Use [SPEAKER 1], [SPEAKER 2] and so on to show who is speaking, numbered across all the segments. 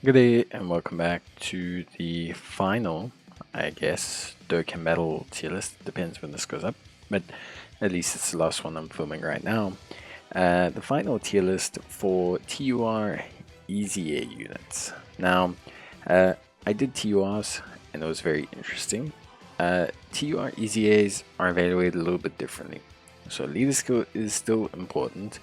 [SPEAKER 1] Good day and welcome back to the final, I guess, Dokkan Battle tier list. Depends when this goes up, but at least it's the last one I'm filming right now. The final tier list for TUR EZA units. Now, I did TURs and it was very interesting. TUR EZAs are evaluated a little bit differently. So leader skill is still important.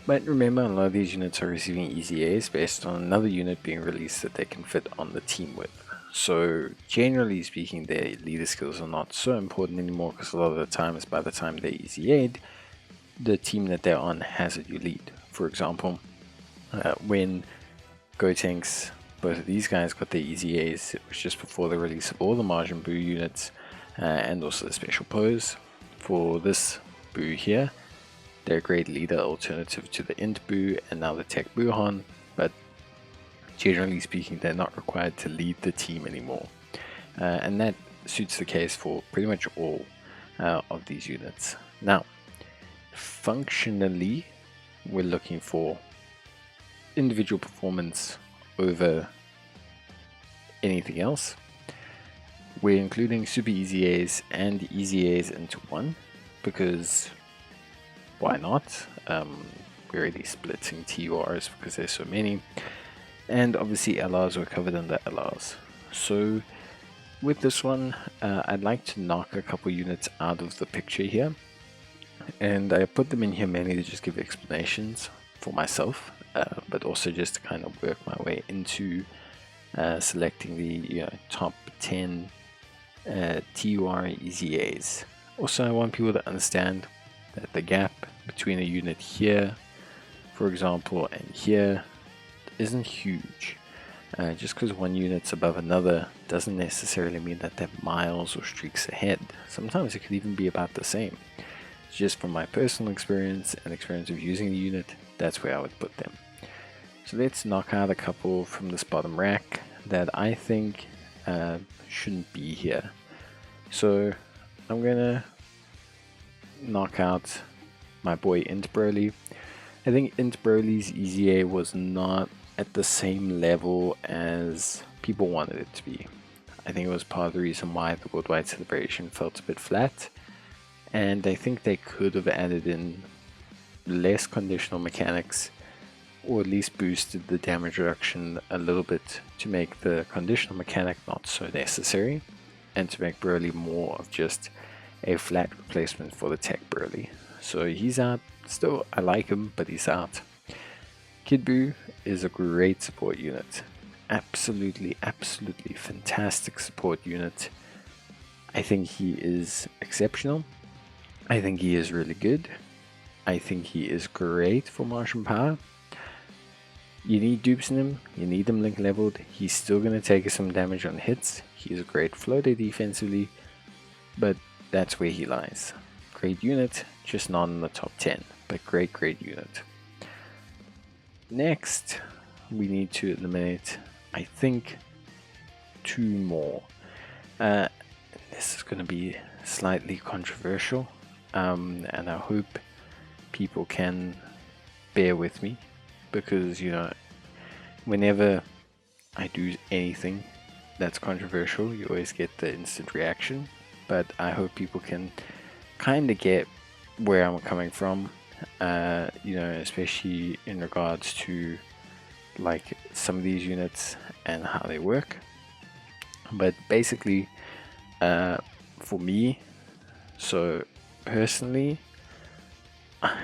[SPEAKER 1] But remember, a lot of these units are receiving EZAs based on another unit being released that they can fit on the team with. So generally speaking, their leader skills are not so important anymore because a lot of the times, by the time they're EZA'd, the team that they're on has a new lead. For example, when Gotenks, both of these guys got their EZAs, it was just before the release of all the Majin Buu units and also the special pose. For this Buu here, they're a great leader alternative to the Int Buu and now the Tech Buuhan, but generally speaking, they're not required to lead the team anymore. And that suits the case for pretty much all of these units. Now, functionally, we're looking for individual performance over anything else. We're including Super EZAs and EZAs into one because why not? We're already splitting TURs because there's so many. And obviously LRs were covered under LRs. So with this one, I'd like to knock a couple units out of the picture here. And I put them in here mainly to just give explanations for myself, but also just to kind of work my way into selecting the top 10 TUR EZAs. Also, I want people to understand that the gap between a unit here, for example, and here isn't huge. Just because one unit's above another doesn't necessarily mean that they're miles or streaks ahead. Sometimes it could even be about the same. Just from my personal experience and experience of using the unit, that's where I would put them. So let's knock out a couple from this bottom rack that I think shouldn't be here. So I'm gonna knock out my boy Int Broly. I think Int Broly's EZA was not at the same level as people wanted it to be. I think it was part of the reason why the worldwide celebration felt a bit flat, and I think they could have added in less conditional mechanics, or at least boosted the damage reduction a little bit to make the conditional mechanic not so necessary, and to make Broly more of just a flat replacement for the Tech Broly. So he's out. Still, I like him, but he's out. Kid Buu is a great support unit. Absolutely fantastic support unit. I think he is exceptional. I think he is really good. I think he is great for Martian Power. You need dupes in him, you need him link leveled. He's still going to take some damage on hits. He's a great floater defensively, but that's where he lies. Great unit, just not in the top 10, but great unit. Next, we need to eliminate, I think, two more. This is going to be slightly controversial, and I hope people can bear with me, because, whenever I do anything that's controversial, you always get the instant reaction. But I hope people can kind of get where I'm coming from, especially in regards to like some of these units and how they work. But basically, for me, so personally, I'm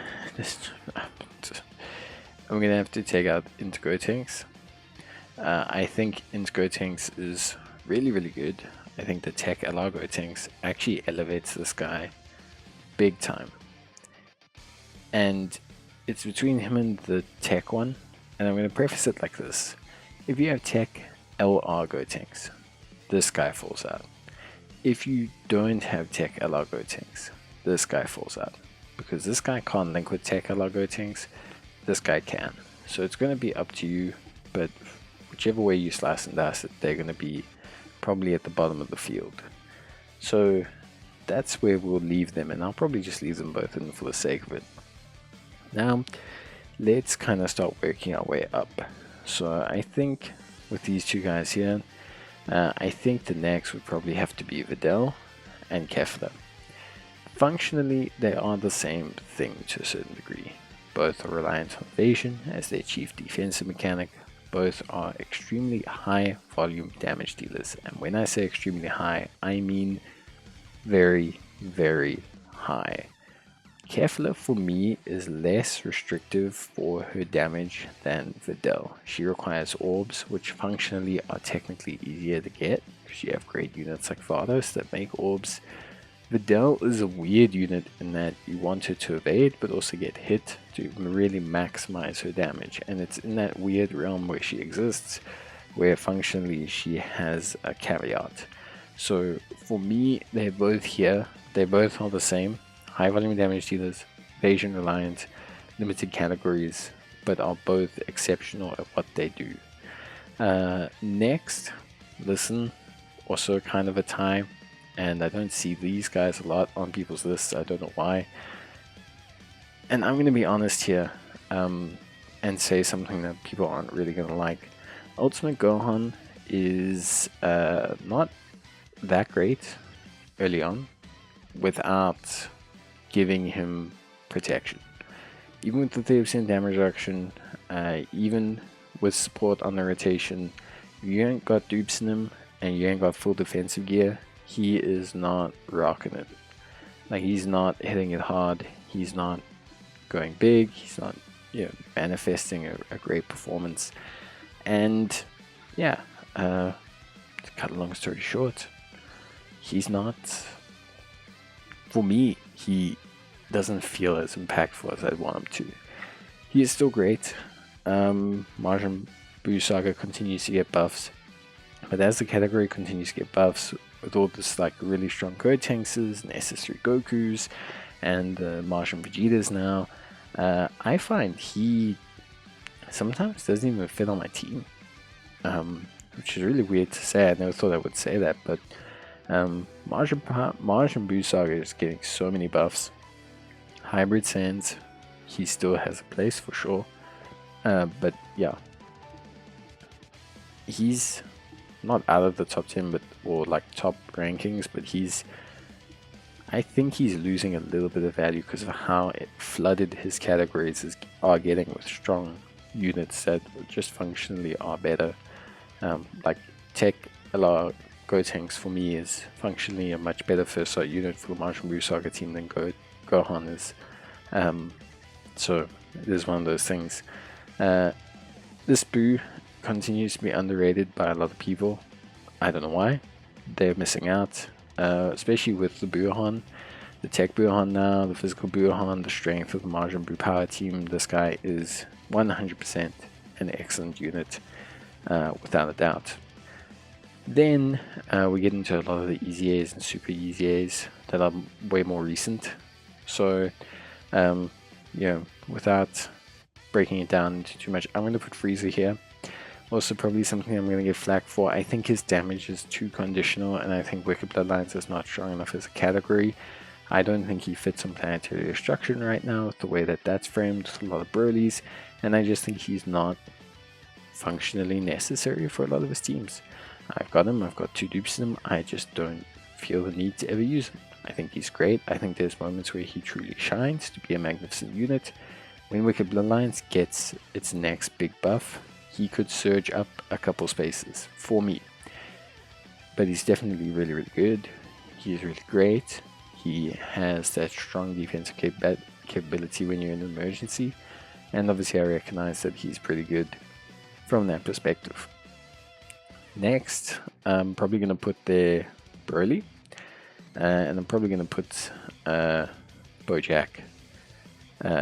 [SPEAKER 1] gonna have to take out Int Gotenks. I think Int Gotenks is really good. I think the Tech LR Gotenks actually elevates this guy big time. And it's between him and the Tech one, and I'm going to preface it like this. If you have Tech LR Gotenks, this guy falls out. If you don't have Tech LR Gotenks, this guy falls out. Because this guy can't link with Tech LR Gotenks, this guy can. So it's going to be up to you, but whichever way you slice and dice it, they're going to be probably at the bottom of the field. So that's where we'll leave them, and I'll probably just leave them both in for the sake of it. Now let's kind of start working our way up. So I think with these two guys here, I think the next would probably have to be Videl and Kefla. Functionally, they are the same thing to a certain degree. Both are reliant on evasion as their chief defensive mechanic. Both are extremely high volume damage dealers. And when I say extremely high, I mean very, very high. Kefla for me is less restrictive for her damage than Videl. She requires orbs, which functionally are technically easier to get because you have great units like Vados that make orbs. Videl is a weird unit in that you want her to evade but also get hit to really maximize her damage, and it's in that weird realm where she exists where functionally she has a caveat. So for me, they're both here, they both are the same, high volume damage dealers, evasion reliant, limited categories, but are both exceptional at what they do. Next, listen, also kind of a tie. And I don't see these guys a lot on people's lists. I don't know why. And I'm going to be honest here and say something that people aren't really going to like. Ultimate Gohan is not that great early on without giving him protection. Even with the 30% damage reduction, even with support on the rotation, if you ain't got dupes in him and you ain't got full defensive gear, he is not rocking it. Like, he's not hitting it hard, he's not going big, he's not, you know, manifesting a great performance. And yeah, to cut a long story short, he's not, for me, he doesn't feel as impactful as I'd want him to. He is still great. Majin Buu Saga continues to get buffs, but as the category continues to get buffs, with all this like really strong Gotenks and SS3 Gokus and Majin Vegetas now, I find he sometimes doesn't even fit on my team, which is really weird to say. I never thought I would say that, but Majin Buu Saga is getting so many buffs. Hybrid Sands, he still has a place for sure, but yeah, he's not out of the top 10 or like top rankings, but I think he's losing a little bit of value because of how flooded his categories are getting with strong units that just functionally are better. Like Tech Alar Gotenks for me is functionally a much better first slot unit for the Majin Buu Saga team than Gohan is. So it is one of those things. This Buu continues to be underrated by a lot of people. I don't know why. They're missing out, especially with the Buuhan, the tech Buuhan now, the physical Buuhan, the strength of the Majin Buu power team. This guy is 100% an excellent unit, without a doubt. Then we get into a lot of the easy A's and super easy A's that are way more recent. So, without breaking it down into too much, I'm going to put Frieza here. Also, probably something I'm going to get flack for. I think his damage is too conditional, and I think Wicked Bloodlines is not strong enough as a category. I don't think he fits on Planetary Destruction right now with the way that that's framed with a lot of Broly's, and I just think he's not functionally necessary for a lot of his teams. I've got him, I've got 2 dupes in him, I just don't feel the need to ever use him. I think he's great. I think there's moments where he truly shines to be a magnificent unit. When Wicked Bloodlines gets its next big buff, he could surge up a couple spaces for me. But he's definitely really, really good. He's really great. He has that strong defensive capability when you're in an emergency. And obviously I recognize that he's pretty good from that perspective. Next, I'm probably going to put the Broly. And I'm probably going to put Bojack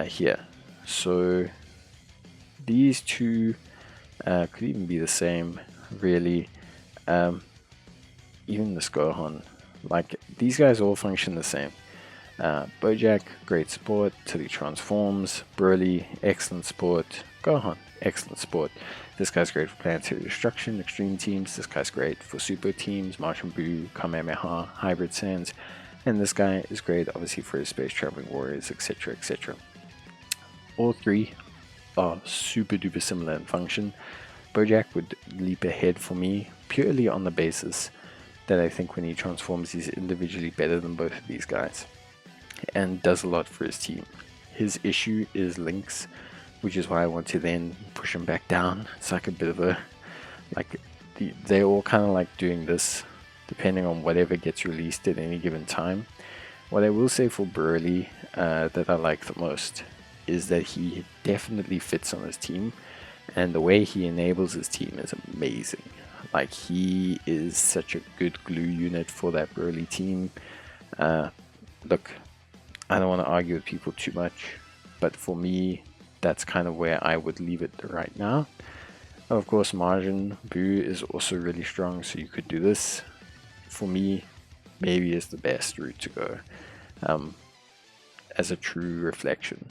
[SPEAKER 1] here. So these two could even be the same, really. Even this Gohan, like, these guys all function the same. Bojack, great support till he transforms. Broly, excellent support. Gohan, excellent support. This guy's great for Planetary Destruction, Extreme teams. This guy's great for Super teams, Majin Buu, Kamehameha, Hybrid Sands. And this guy is great, obviously, for his Space Traveling Warriors, etc., etc. All three are super duper similar in function. Bojack would leap ahead for me purely on the basis that I think when he transforms, he's individually better than both of these guys and does a lot for his team. His issue is links, which is why I want to then push him back down. It's like a bit of a, like, they're all kind of like doing this depending on whatever gets released at any given time. What I will say for Burley that I like the most is that he definitely fits on his team, and the way he enables his team is amazing. Like, he is such a good glue unit for that Burley team. Look, I don't want to argue with people too much, but for me, that's kind of where I would leave it right now. Of course, Margin Boo is also really strong, so you could do this. For me, maybe is the best route to go as a true reflection.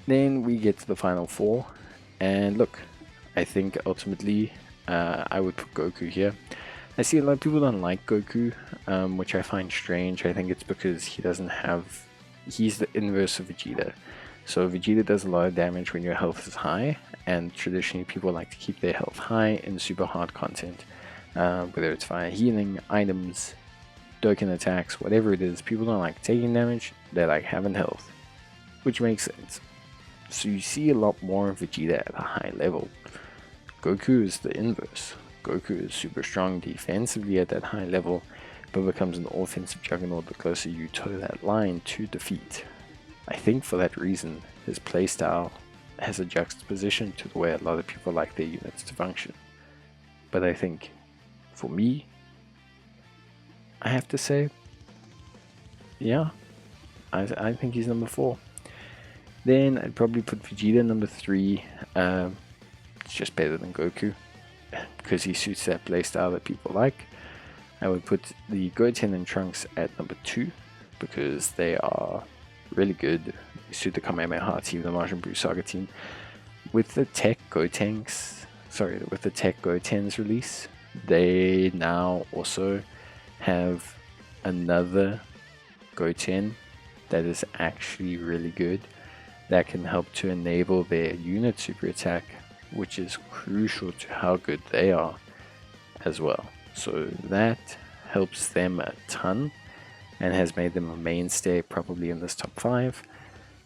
[SPEAKER 1] Then we get to the final four, and look, I think ultimately I would put Goku here. I see a lot of people don't like Goku, which I find strange. I think it's because he doesn't have, he's the inverse of Vegeta. So Vegeta does a lot of damage when your health is high, and traditionally people like to keep their health high in super hard content, whether it's via healing, items, Dokkan attacks, whatever it is. People don't like taking damage, they like having health, which makes sense. So you see a lot more of Vegeta at a high level. Goku is the inverse. Goku is super strong defensively at that high level, but becomes an offensive juggernaut the closer you toe that line to defeat. I think for that reason, his playstyle has a juxtaposition to the way a lot of people like their units to function. But I think, for me, I have to say, yeah, I think he's number 4. Then I'd probably put Vegeta number 3. It's just better than Goku, because he suits that playstyle that people like. I would put the Goten and Trunks at number 2, because they are really good. They suit the Kamehameha team, the Majin Buu Saga team. With the Tech Gotenks, with the Tech Goten's release, they now also have another Goten that is actually really good, that can help to enable their unit super attack, which is crucial to how good they are as well. So that helps them a ton and has made them a mainstay probably in this top 5.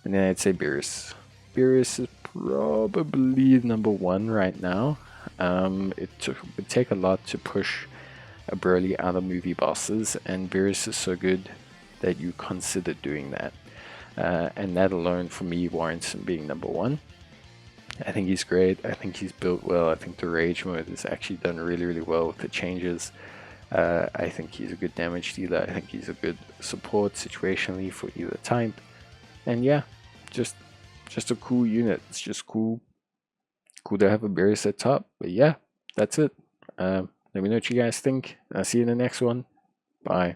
[SPEAKER 1] And then I'd say Beerus. Beerus is probably number 1 right now. It would take a lot to push a Broly out of movie bosses, and Beerus is so good that you consider doing that. And that alone for me warrants him being number 1. I think he's great. I think he's built well. I think the rage mode is actually done really, really well with the changes. I think he's a good damage dealer. I think he's a good support situationally for either type. And yeah, just a cool unit. It's just cool to have a Beerus at top. But yeah, that's it. Let me know what you guys think. I'll see you in the next one. Bye.